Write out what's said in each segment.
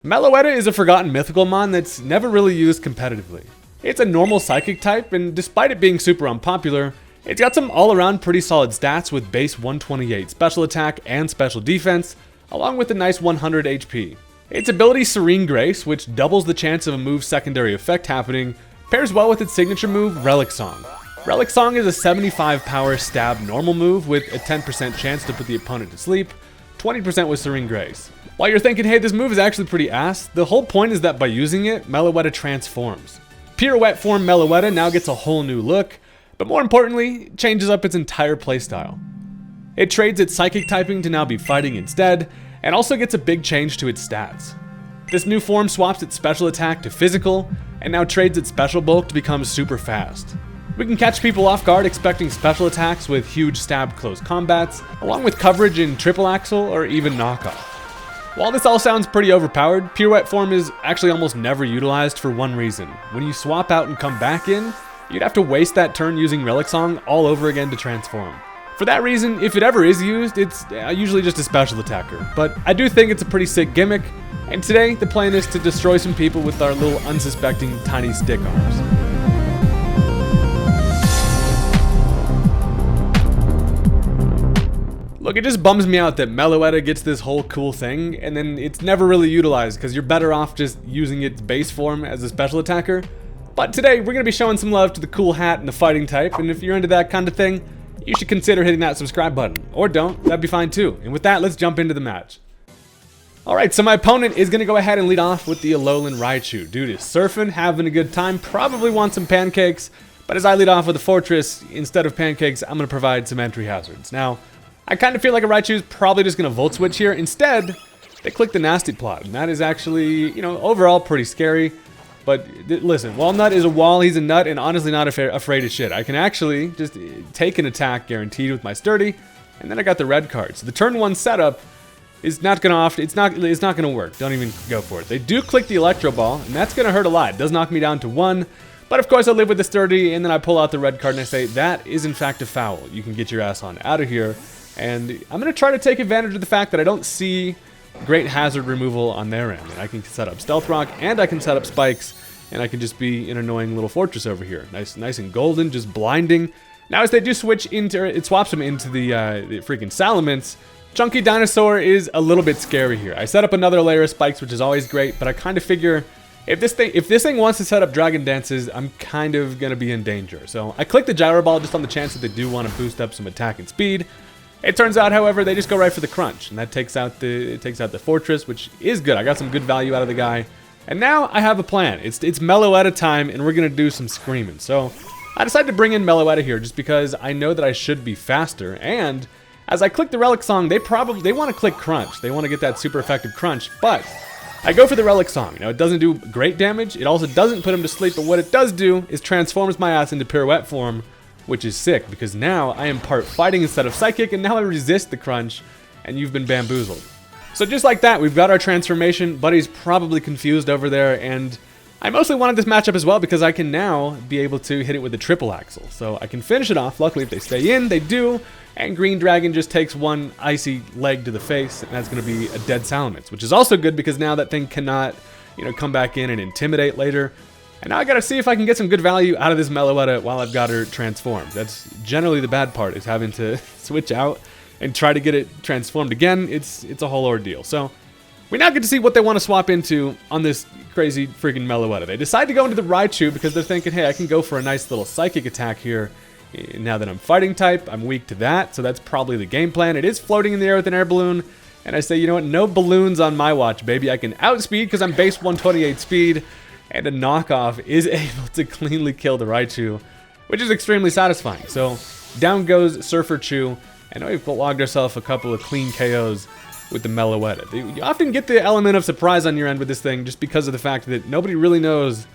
Meloetta is a forgotten mythical mon that's never really used competitively. It's a normal psychic type, and despite it being super unpopular, it's got some all-around pretty solid stats with base 128 special attack and special defense, along with a nice 100 HP. Its ability Serene Grace, which doubles the chance of a move's secondary effect happening, pairs well with its signature move, Relic Song. Relic Song is a 75 power stab normal move with a 10% chance to put the opponent to sleep, 20% with Serene Grace. While you're thinking, hey, this move is actually pretty ass, the whole point is that by using it, Meloetta transforms. Pirouette form Meloetta now gets a whole new look, but more importantly, it changes up its entire playstyle. It trades its psychic typing to now be fighting instead, and also gets a big change to its stats. This new form swaps its special attack to physical, and now trades its special bulk to become super fast. We can catch people off guard expecting special attacks with huge stab close combats, along with coverage in triple axle or even knockoff. While this all sounds pretty overpowered, Pirouette form is actually almost never utilized for one reason. When you swap out and come back in, you'd have to waste that turn using Relic Song all over again to transform. For that reason, if it ever is used, it's usually just a special attacker, but I do think it's a pretty sick gimmick, and today the plan is to destroy some people with our little unsuspecting tiny stick arms. Look, it just bums me out that Meloetta gets this whole cool thing, and then it's never really utilized because you're better off just using its base form as a special attacker. But today, we're going to be showing some love to the cool hat and the fighting type, and if you're into that kind of thing, you should consider hitting that subscribe button. Or don't, that'd be fine too. And with that, let's jump into the match. Alright, so my opponent is going to go ahead and lead off with the Alolan Raichu. Dude is surfing, having a good time, probably wants some pancakes, but as I lead off with the Fortress, instead of pancakes, I'm going to provide some entry hazards. Now, I kind of feel like a Raichu is probably just going to Volt Switch here. Instead, they click the Nasty Plot, and that is actually, overall pretty scary. But listen, Walnut is a wall, he's a nut, and honestly not afraid of shit. I can actually just take an attack guaranteed with my Sturdy, and then I got the red card. So the turn 1 setup is not going to it's not going to work. Don't even go for it. They do click the Electro Ball, and that's going to hurt a lot. It does knock me down to 1. But of course I live with the Sturdy, and then I pull out the red card and I say, that is in fact a foul. You can get your ass on out of here. And I'm going to try to take advantage of the fact that I don't see great hazard removal on their end. And I can set up Stealth Rock, and I can set up Spikes, and I can just be an annoying little Fortress over here. Nice and golden, just blinding. Now as they do switch into, it swaps them into the freaking Salamence. Chunky Dinosaur is a little bit scary here. I set up another layer of Spikes, which is always great, but I kind of figure if this thing wants to set up Dragon Dances, I'm kind of going to be in danger. So I click the Gyro Ball just on the chance that they do want to boost up some attack and speed. It turns out, however, they just go right for the crunch, and that takes out the Fortress, which is good. I got some good value out of the guy. And now I have a plan. It's Meloetta time, and we're going to do some screaming. So I decided to bring in Meloetta here just because I know that I should be faster. And as I click the Relic Song, they want to click Crunch. They want to get that super effective Crunch, but I go for the Relic Song. Now, it doesn't do great damage. It also doesn't put him to sleep, but what it does do is transforms my ass into Pirouette form, which is sick, because now I am part fighting instead of psychic, and now I resist the crunch, and you've been bamboozled. So just like that, we've got our transformation. Buddy's probably confused over there, and I mostly wanted this matchup as well because I can now be able to hit it with a triple axle. So I can finish it off. Luckily, if they stay in, they do, and Green Dragon just takes one icy leg to the face, and that's going to be a dead Salamence, which is also good because now that thing cannot, come back in and intimidate later. And now I gotta see if I can get some good value out of this Meloetta while I've got her transformed. That's generally the bad part, is having to switch out and try to get it transformed again. It's a whole ordeal. So we now get to see what they want to swap into on this crazy freaking Meloetta. They decide to go into the Raichu because they're thinking, hey, I can go for a nice little psychic attack here. Now that I'm fighting type, I'm weak to that, so that's probably the game plan. It is floating in the air with an air balloon, and I say, you know what, no balloons on my watch, baby. I can outspeed because I'm base 128 speed. And a knockoff is able to cleanly kill the Raichu, which is extremely satisfying. So down goes Surfer Chew, and we've logged ourselves a couple of clean KOs with the Meloetta. You often get the element of surprise on your end with this thing just because of the fact that nobody really knows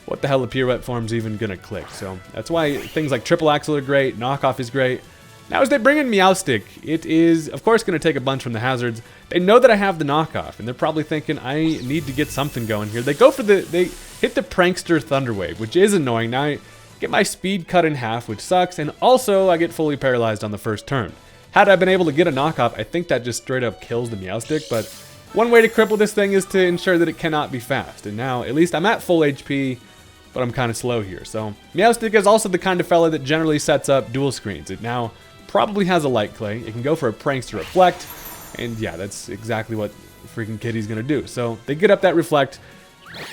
what the hell the Pirouette form's even gonna click. So that's why things like Triple Axle are great, Knockoff is great. Now as they bring in Meowstic, it is of course going to take a bunch from the hazards. They know that I have the knockoff, and they're probably thinking I need to get something going here. They hit the Prankster Thunderwave, which is annoying. Now I get my speed cut in half, which sucks, and also I get fully paralyzed on the first turn. Had I been able to get a knockoff, I think that just straight up kills the Meowstic, but one way to cripple this thing is to ensure that it cannot be fast. And now, at least I'm at full HP, but I'm kind of slow here. So Meowstic is also the kind of fella that generally sets up dual screens. It now probably has a Light Clay. It can go for a Prankster Reflect. And yeah, that's exactly what freaking Kitty's gonna do. So they get up that Reflect.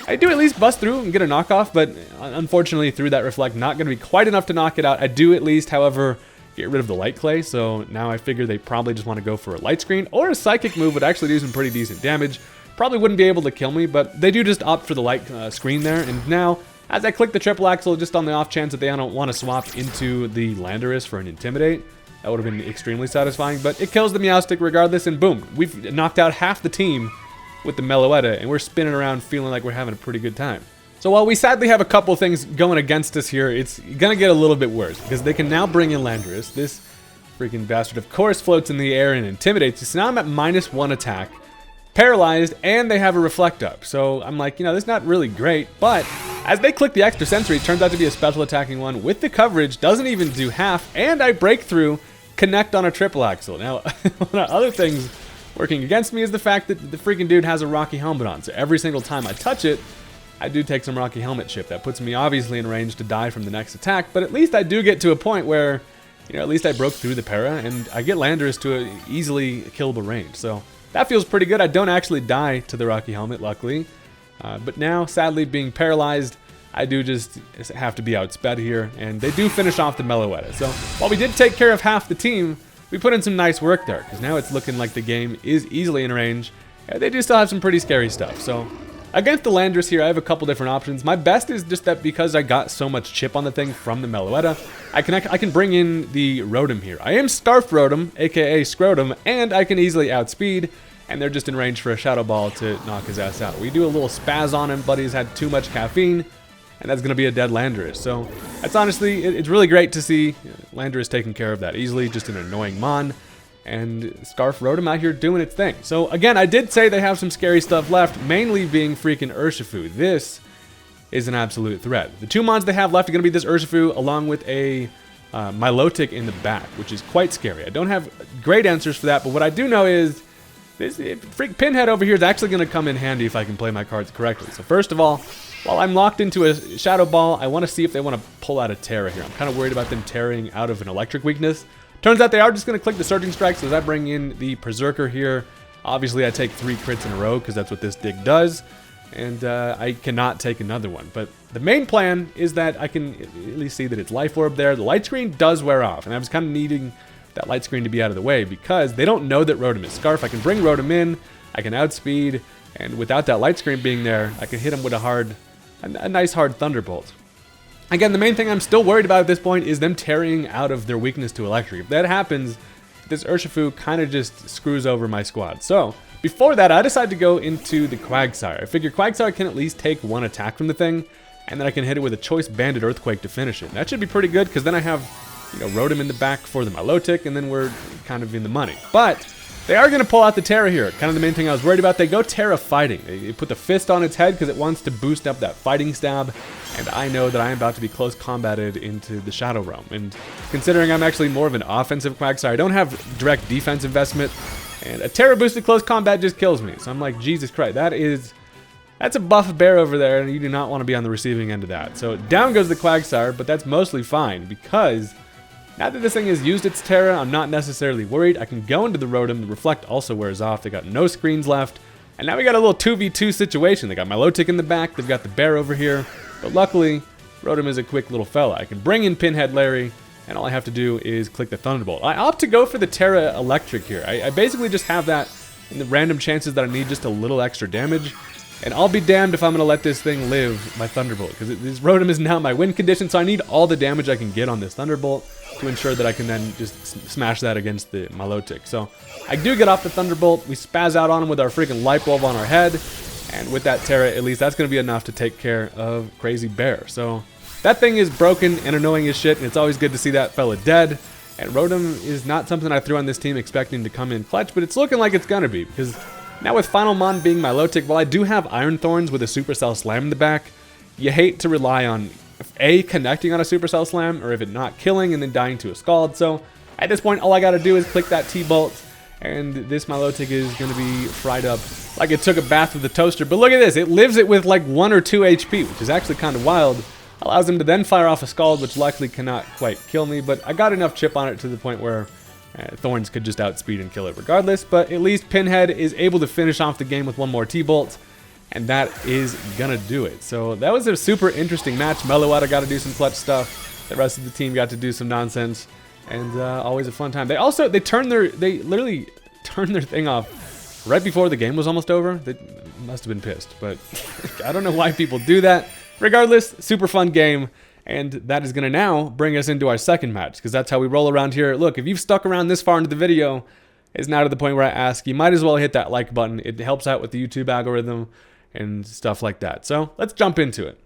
I do at least bust through and get a knockoff, but unfortunately through that Reflect, not gonna be quite enough to knock it out. I do at least, however, get rid of the Light Clay, so now I figure they probably just want to go for a Light Screen, or a Psychic move would actually do some pretty decent damage. Probably wouldn't be able to kill me, but they do just opt for the Light Screen there, and now, as I click the Triple Axle, just on the off chance that they don't want to swap into the Landorus for an Intimidate, that would have been extremely satisfying, but it kills the Meowstic regardless, and boom, we've knocked out half the team with the Meloetta, and we're spinning around feeling like we're having a pretty good time. So while we sadly have a couple things going against us here, it's gonna get a little bit worse, because they can now bring in Landorus. This freaking bastard, of course, floats in the air and intimidates you. So now I'm at -1 attack, paralyzed, and they have a Reflect up. So I'm like, you know, this is not really great, but as they click the extra sensory, it turns out to be a special attacking one with the coverage, doesn't even do half, and I break through, connect on a Triple Axle. Now, one of the other things working against me is the fact that the freaking dude has a Rocky Helmet on, so every single time I touch it, I do take some Rocky Helmet chip. That puts me obviously in range to die from the next attack, but at least I do get to a point where, you know, at least I broke through the para, and I get Landorus to an easily killable range. So that feels pretty good. I don't actually die to the Rocky Helmet, luckily. But now, sadly, being paralyzed, I do just have to be outsped here, and they do finish off the Meloetta. So while we did take care of half the team, we put in some nice work there, because now it's looking like the game is easily in range. They do still have some pretty scary stuff, so against the Landorus here, I have a couple different options. My best is just that because I got so much chip on the thing from the Meloetta, I can bring in the Rotom here. I am Starf Rotom, aka Scrotum, and I can easily outspeed, and they're just in range for a Shadow Ball to knock his ass out. We do a little spaz on him, but he's had too much caffeine, and that's going to be a dead Landorus. So that's honestly, it's really great to see Landorus taking care of that easily, just an annoying Mon. And Scarf Rotom out here doing its thing. So again, I did say they have some scary stuff left, mainly being freaking Urshifu. This is an absolute threat. The two mons they have left are going to be this Urshifu along with a Milotic in the back, which is quite scary. I don't have great answers for that, but what I do know is this freak Pinhead over here is actually going to come in handy if I can play my cards correctly. So first of all, while I'm locked into a Shadow Ball, I want to see if they want to pull out a Terra here. I'm kind of worried about them tearing out of an Electric weakness. Turns out they are just going to click the Surging Strike, so as I bring in the Berserker here, obviously I take 3 crits in a row because that's what this dig does, and I cannot take another one. But the main plan is that I can at least see that it's Life Orb there. The Light Screen does wear off, and I was kind of needing that Light Screen to be out of the way because they don't know that Rotom is Scarf. I can bring Rotom in, I can outspeed, and without that Light Screen being there, I can hit him with a nice hard Thunderbolt. Again, the main thing I'm still worried about at this point is them tearing out of their weakness to Electric. If that happens, this Urshifu kind of just screws over my squad. So, before that, I decided to go into the Quagsire. I figure Quagsire can at least take 1 attack from the thing, and then I can hit it with a Choice Banded Earthquake to finish it. And that should be pretty good, because then I have, you know, Rotom in the back for the Milotic, and then we're kind of in the money. But they are going to pull out the Terra here. Kind of the main thing I was worried about. They go Terra Fighting. They put the Fist on its head because it wants to boost up that Fighting Stab. And I know that I am about to be close combated into the Shadow Realm. And considering I'm actually more of an offensive Quagsire, I don't have direct defense investment. And a Terra boosted close combat just kills me. So I'm like, Jesus Christ, that's a buff bear over there, and you do not want to be on the receiving end of that. So down goes the Quagsire, but that's mostly fine because now that this thing has used its Terra, I'm not necessarily worried. I can go into the Rotom. The Reflect also wears off. They got no screens left. And now we got a little 2v2 situation. They got Milotic in the back. They've got the bear over here. But luckily, Rotom is a quick little fella. I can bring in Pinhead Larry, and all I have to do is click the Thunderbolt. I opt to go for the Terra Electric here. I basically just have that in the random chances that I need just a little extra damage. And I'll be damned if I'm going to let this thing live my Thunderbolt, because this Rotom is now my win condition, so I need all the damage I can get on this Thunderbolt to ensure that I can then just smash that against the Milotic. So I do get off the Thunderbolt. We spaz out on him with our freaking Light Bulb on our head. And with that Terra, at least that's going to be enough to take care of Crazy Bear. So that thing is broken and annoying as shit, and it's always good to see that fella dead. And Rotom is not something I threw on this team expecting to come in clutch, but it's looking like it's going to be. Because now with Final Mon being Milotic, while I do have Iron Thorns with a Supercell Slam in the back, you hate to rely on A, connecting on a Supercell Slam, or if it not killing and then dying to a Scald. So at this point, all I got to do is click that T-Bolt, and this Meloetta is going to be fried up like it took a bath with a toaster. But look at this, it lives it with like 1 or 2 HP, which is actually kind of wild. Allows him to then fire off a Scald, which luckily cannot quite kill me, but I got enough chip on it to the point where Thorns could just outspeed and kill it regardless. But at least Pinhead is able to finish off the game with 1 more T-Bolt, and that is gonna do it. So that was a super interesting match. Meloetta got to do some clutch stuff. The rest of the team got to do some nonsense, and always a fun time. They literally turned their thing off right before the game was almost over. They must have been pissed, but I don't know why people do that. Regardless, super fun game, and that is going to now bring us into our second match, because that's how we roll around here. Look, if you've stuck around this far into the video, it's now to the point where I ask, you might as well hit that like button. It helps out with the YouTube algorithm and stuff like that. So let's jump into it.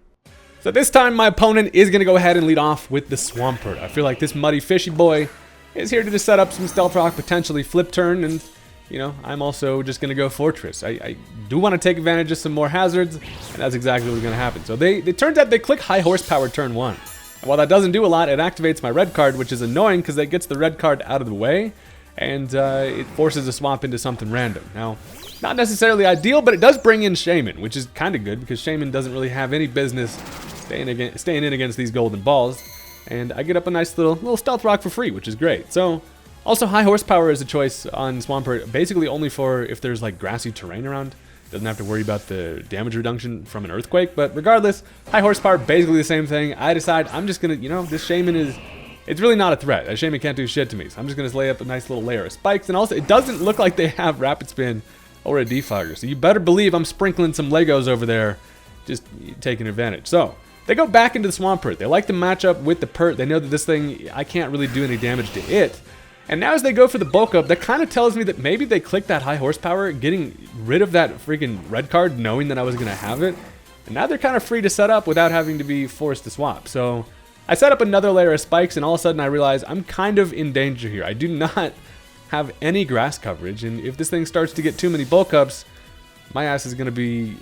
So this time my opponent is going to go ahead and lead off with the Swampert. I feel like this muddy fishy boy is here to just set up some Stealth Rock, potentially flip turn, and you know, I'm also just going to go Fortress. I do want to take advantage of some more hazards, and that's exactly what's going to happen. So it turns out they click high horsepower turn 1. And while that doesn't do a lot, it activates my red card, which is annoying because that gets the red card out of the way, and it forces a swap into something random. Now, not necessarily ideal, but it does bring in Shaman, which is kind of good because Shaman doesn't really have any business staying in against these golden balls. And I get up a nice little Stealth Rock for free, which is great. So also, high horsepower is a choice on Swampert, basically only for if there's like grassy terrain around. Doesn't have to worry about the damage reduction from an earthquake, but regardless, high horsepower, basically the same thing. I decide I'm just gonna, you know, this Shaman it's really not a threat. That Shaman can't do shit to me, so I'm just gonna lay up a nice little layer of spikes. And also, it doesn't look like they have Rapid Spin or a Defogger, so you better believe I'm sprinkling some Legos over there, just taking advantage. So they go back into the Swampert. They like to match up with the Pert. They know that this thing, I can't really do any damage to it. And now as they go for the bulk up, that kind of tells me that maybe they clicked that high horsepower, getting rid of that freaking red card, knowing that I was going to have it. And now they're kind of free to set up without having to be forced to swap. So I set up another layer of spikes, and all of a sudden I realize I'm kind of in danger here. I do not have any grass coverage, and if this thing starts to get too many bulk ups, my ass is going to be...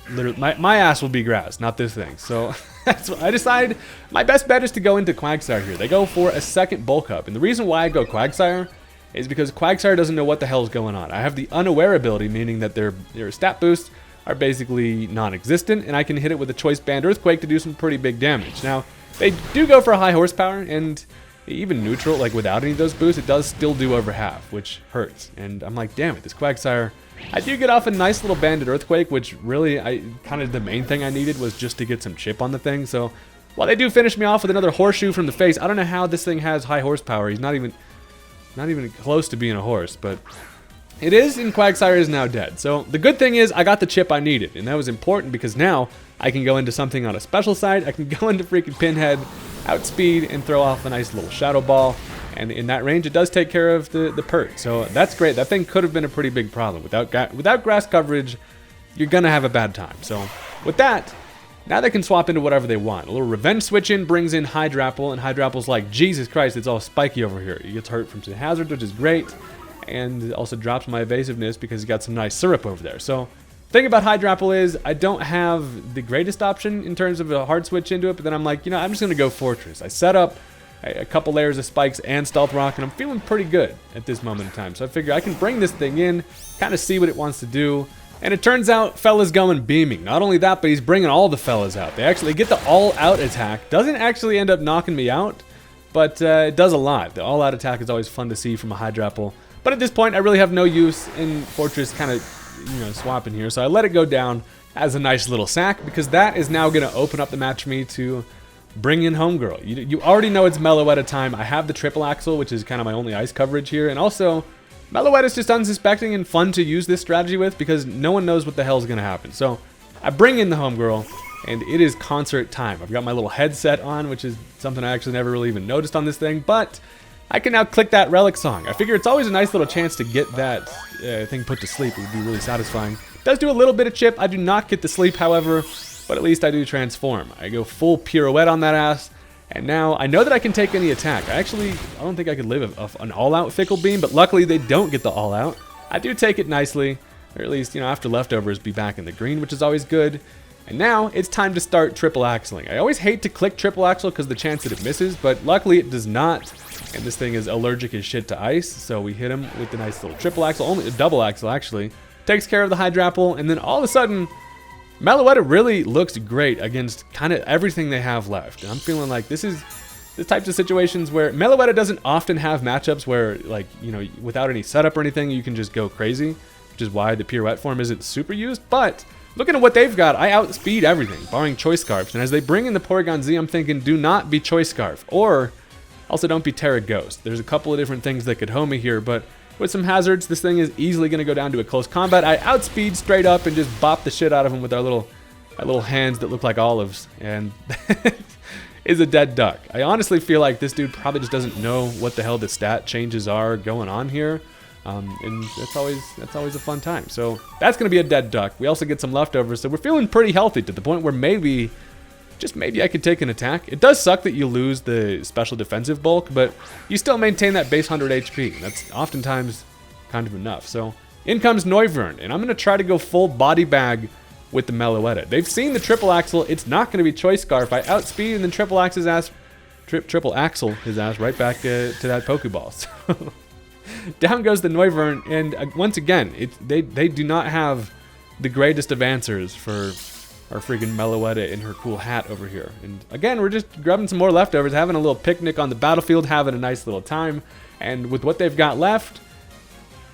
literally, my ass will be grass, not this thing. So that's what I decide. My best bet is to go into Quagsire here. They go for a second bulk up, and the reason why I go Quagsire is because Quagsire doesn't know what the hell is going on. I have the unaware ability, meaning that their stat boosts are basically non-existent, and I can hit it with a Choice Band Earthquake to do some pretty big damage. Now, they do go for a high horsepower, and even neutral, like without any of those boosts, it does still do over half, which hurts. And I'm like, damn it, this Quagsire. I do get off a nice little Banded Earthquake, which really, kind of the main thing I needed was just to get some chip on the thing. So while they do finish me off with another Horseshoe from the face, I don't know how this thing has high horsepower. He's not even close to being a horse, but it is, and Quagsire is now dead. So the good thing is I got the chip I needed, and that was important because now I can go into something on a special side. I can go into freaking Pinhead, outspeed, and throw off a nice little Shadow Ball. And in that range, it does take care of the Pert. So that's great. That thing could have been a pretty big problem. Without grass coverage, you're going to have a bad time. So with that, now they can swap into whatever they want. A little Revenge Switch in brings in Hydrapple, and Hydrapple's like, Jesus Christ, it's all spiky over here. He gets hurt from some hazards, which is great. And it also drops my evasiveness because he's got some nice syrup over there. So the thing about Hydrapple is I don't have the greatest option in terms of a hard switch into it, but then I'm like, you know, I'm just going to go Fortress. I set up a couple layers of spikes and Stealth Rock, and I'm feeling pretty good at this moment in time. So I figure I can bring this thing in, kind of see what it wants to do. And it turns out Fella's going beaming. Not only that, but he's bringing all the fellas out. They actually get the all-out attack. Doesn't actually end up knocking me out, but it does a lot. The all-out attack is always fun to see from a Hydrapple. But at this point, I really have no use in Fortress kind of, you know, swapping here. So I let it go down as a nice little sack, because that is now going to open up the match for me to bring in Homegirl. You already know it's Meloetta time. I have the triple axle, which is kind of my only ice coverage here. And also, Meloetta is just unsuspecting and fun to use this strategy with because no one knows what the hell is going to happen. So I bring in the Homegirl, and it is concert time. I've got my little headset on, which is something I actually never really even noticed on this thing. But I can now click that Relic song. I figure it's always a nice little chance to get that thing put to sleep. It would be really satisfying. It does do a little bit of chip. I do not get to sleep, however, but at least I do transform. I go full Pirouette on that ass, and now I know that I can take any attack. I don't think I could live an all-out Fickle Beam, but luckily they don't get the all-out. I do take it nicely, or at least, you know, after leftovers, be back in the green, which is always good. And now it's time to start triple axling. I always hate to click triple axle because the chance that it misses, but luckily it does not. And this thing is allergic as shit to ice, so we hit him with the nice little triple axle, only a double axle actually. Takes care of the Hydrapple, and then all of a sudden, Meloetta really looks great against kind of everything they have left. And I'm feeling like this is the types of situations where Meloetta doesn't often have matchups where, like, you know, without any setup or anything, you can just go crazy, which is why the Pirouette form isn't super used. But looking at what they've got, I outspeed everything, barring Choice Scarfs. And as they bring in the Porygon Z, I'm thinking, do not be Choice Scarf, or also don't be Terra Ghost. There's a couple of different things that could home me here, but with some hazards, this thing is easily going to go down to a close combat. I outspeed straight up and just bop the shit out of him with our little hands that look like olives, and is a dead duck. I honestly feel like this dude probably just doesn't know what the hell the stat changes are going on here, and that's always a fun time. So that's going to be a dead duck. We also get some leftovers, so we're feeling pretty healthy to the point where maybe, just maybe I could take an attack. It does suck that you lose the special defensive bulk, but you still maintain that base 100 HP. That's oftentimes kind of enough. So in comes Noivern, and I'm going to try to go full body bag with the Meloetta. They've seen the triple axle. It's not going to be Choice Scarf. I outspeed and then triple axle his ass right back to that Pokeball. So down goes the Noivern, and once again, they do not have the greatest of answers for our freaking Meloetta in her cool hat over here. And again, we're just grabbing some more leftovers, having a little picnic on the battlefield, having a nice little time. And with what they've got left,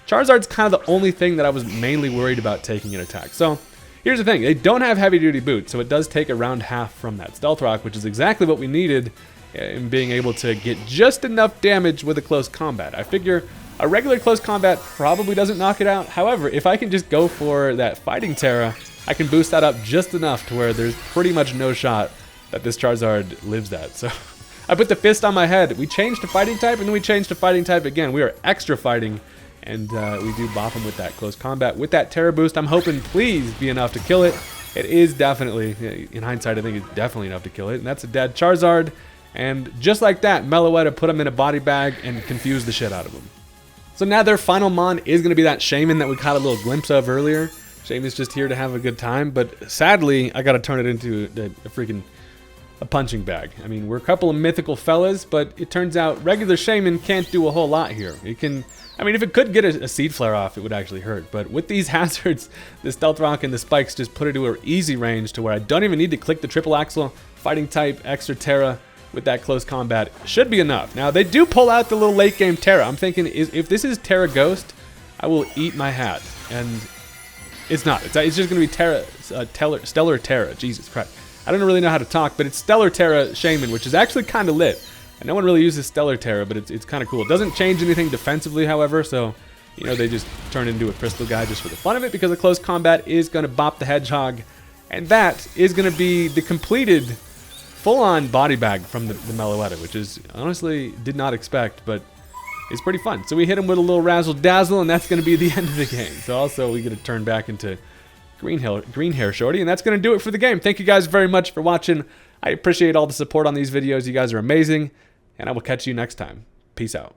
Charizard's kind of the only thing that I was mainly worried about taking an attack. So here's the thing, they don't have heavy duty boots, so it does take around half from that Stealth Rock, which is exactly what we needed in being able to get just enough damage with a close combat. I figure a regular close combat probably doesn't knock it out. However, if I can just go for that Fighting Terra, I can boost that up just enough to where there's pretty much no shot that this Charizard lives that. So I put the fist on my head. We changed to Fighting type, and then we changed to Fighting type again. We are extra fighting, and we do bop him with that close combat. With that Terra boost, I'm hoping please be enough to kill it. It is definitely, in hindsight, I think it's definitely enough to kill it. And that's a dead Charizard. And just like that, Meloetta put him in a body bag and confused the shit out of him. So now their final mon is going to be that Shaman that we caught a little glimpse of earlier. Shaman's just here to have a good time, but sadly, I got to turn it into a punching bag. I mean, we're a couple of mythical fellas, but it turns out regular Shaman can't do a whole lot here. It can, I mean, if it could get a Seed Flare off, it would actually hurt. But with these hazards, the Stealth Rock and the Spikes just put it to an easy range to where I don't even need to click the triple axle. Fighting type, extra Terra with that close combat should be enough. Now, they do pull out the little late game Terra. I'm thinking, if this is Terra Ghost, I will eat my hat. And it's not. It's just going to be Terra, Stellar Terra. Jesus Christ. I don't really know how to talk, but it's Stellar Terra Shaman, which is actually kind of lit. And no one really uses Stellar Terra, but it's kind of cool. It doesn't change anything defensively, however, so, you know, they just turn into a Crystal Guy just for the fun of it, because the close combat is going to bop the Hedgehog. And that is going to be the completed full-on body bag from the Meloetta, which is, honestly, did not expect, but it's pretty fun. So we hit him with a little Razzle Dazzle, and that's going to be the end of the game. So also we get to turn back into green hair shorty, and that's going to do it for the game. Thank you guys very much for watching. I appreciate all the support on these videos. You guys are amazing, and I will catch you next time. Peace out.